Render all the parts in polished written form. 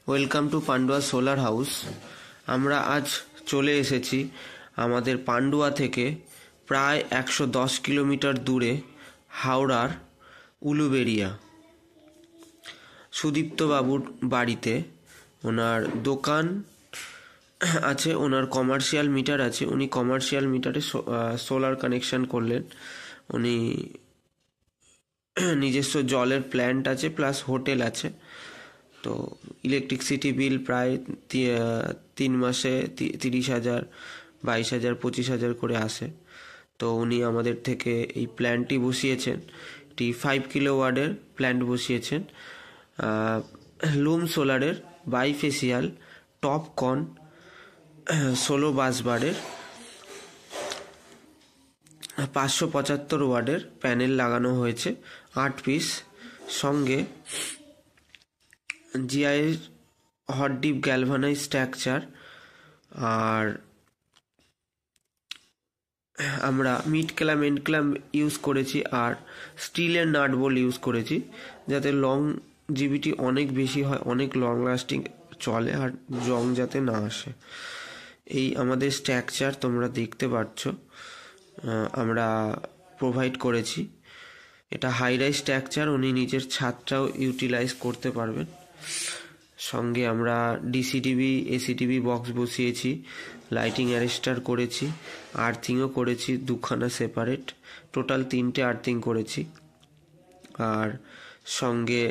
Welcome to Pandua solar house. আমরা আজ চলে এসেছি আমাদের পান্ডুয়া থেকে প্রায় 110 কিলোমিটার দূরে হাওড়ার উলুবেড়িয়া সুদীপ্ত বাবুর বাড়িতে। ওনার দোকান আছে, ওনার কমার্শিয়াল মিটার আছে। উনি কমার্শিয়াল মিটারে সোলার কানেকশন করলেন। উনি নিজস্ব জলের প্ল্যান্ট আছে, প্লাস হোটেল আছে। তো ইলেকট্রিসিটি বিল প্রায় 3 মাসে 30,000, 22,000, 25,000 করে আসে। তো উনি আমাদের থেকে এই প্ল্যান্টটি বসিয়েছেন। এটি 5 কিলোওয়াটের প্ল্যান্ট বসিয়েছেন। লুম সোলারের বাইফেসিয়াল টপকন 16 বাসবারের 575 ওয়াটের প্যানেল লাগানো হয়েছে 8 পিস। সঙ্গে GI hot dip galvanise structure. আর আমরা mid clamp end clamp use করেছি, আর স্টিলের নাট বোল্ট ইউজ করেছি, যাতে লং জিবিটি অনেক বেশি হয়, অনেক লং লাস্টিং চলে, আর জং যাতে না আসে। এই আমাদের স্ট্রাকচার তোমরা দেখতে পাচ্ছ, আমরা প্রোভাইড করেছি। এটা হাই রাইজ স্ট্রাকচার, উনি নিজের ছাদটাও ইউটিলাইজ করতে পারবেন। সঙ্গে আমরা ডিসিটিভি এসিটিভি বক্স বসিয়েছি, লাইটিং অ্যারেস্টার করেছি, আর্থিংও করেছি 2খানা সেপারেট, টোটাল 3টে আর্থিং করেছি। আর সঙ্গে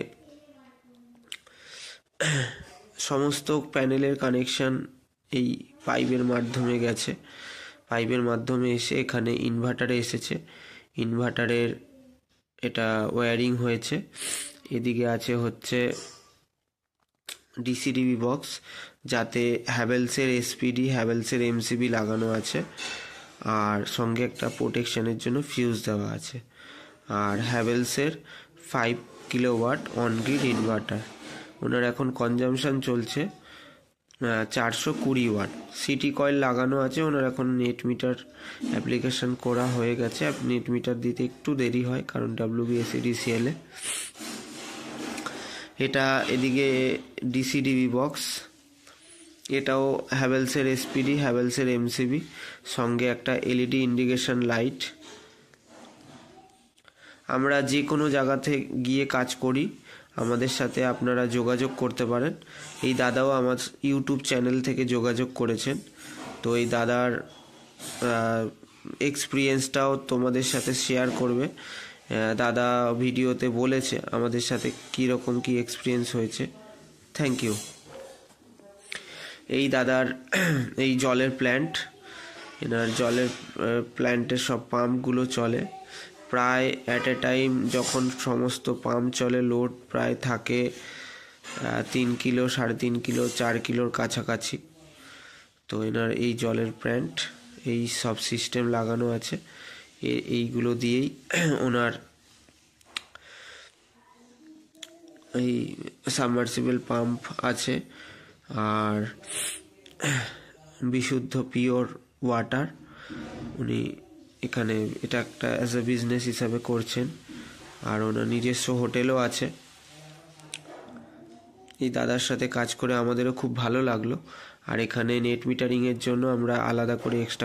সমস্ত প্যানেলের কানেকশান এই পাইপের মাধ্যমে গেছে। পাইপের মাধ্যমে এসে এখানে ইনভার্টারে এসেছে। ইনভার্টারের এটা ওয়্যারিং হয়েছে। এদিকে আছে হচ্ছে ডিসিটিভি বক্স, যাতে হ্যাভেলসের এসপিডি, হ্যাভেলসের এমসিবি লাগানো আছে, আর সঙ্গে একটা প্রোটেকশনের জন্য ফিউজ দেওয়া আছে। আর হ্যাভেলসের 5 কিলোওয়াট অন গ্রিড ইনভার্টার। ওনার এখন কনজামশান চলছে 420 ওয়াট। সিটি কয়েল লাগানো আছে। ওনার এখন নেট মিটার অ্যাপ্লিকেশন করা হয়ে গেছে। নেট মিটার দিতে একটু দেরি হয়, কারণ WBSEDCL-এ। এটা এদিকে ডিসিডিবি বক্স, এটাও হ্যাভেলসের এসপিডি, হ্যাভেলসের এমসিবি, সঙ্গে একটা এলইডি ইন্ডিকেশন লাইট। আমরা যে কোনো জায়গাতে গিয়ে কাজ করি, আমাদের সাথে আপনারা যোগাযোগ করতে পারেন। এই দাদাও আমার ইউটিউব চ্যানেল থেকে যোগাযোগ করেছেন। তো এই দাদার এক্সপিরিয়েন্সটাও তোমাদের সাথে শেয়ার করবে। দাদা ভিডিওতে বলেছে আমাদের সাথে কীরকম কী এক্সপিরিয়েন্স হয়েছে। Thank you. এই দাদার এই জলের প্ল্যান্ট, এনার জলের প্ল্যান্টের সব পাম্পগুলো চলে প্রায় অ্যাট এ টাইম। যখন সমস্ত পাম্প চলে, লোড প্রায় থাকে 3 কিলো, 3.5 কিলো, 4 কিলোর কাছাকাছি। তো এনার এই জলের প্ল্যান্ট, এই সব সিস্টেম লাগানো আছে। এইগুলো দিয়েই ওনার এই সাবমার্সিবল পাম্প আছে, আর বিশুদ্ধ পিওর ওয়াটার উনি এখানে এটা একটা অ্যাজ এ বিজনেস হিসাবে করছেন। আর ওনার নিজস্ব হোটেলও আছে। এই দাদার সাথে কাজ করে আমাদেরও খুব ভালো লাগলো। আর এখানে নেট মিটারিংয়ের জন্য আমরা আলাদা করে এক্সট্রা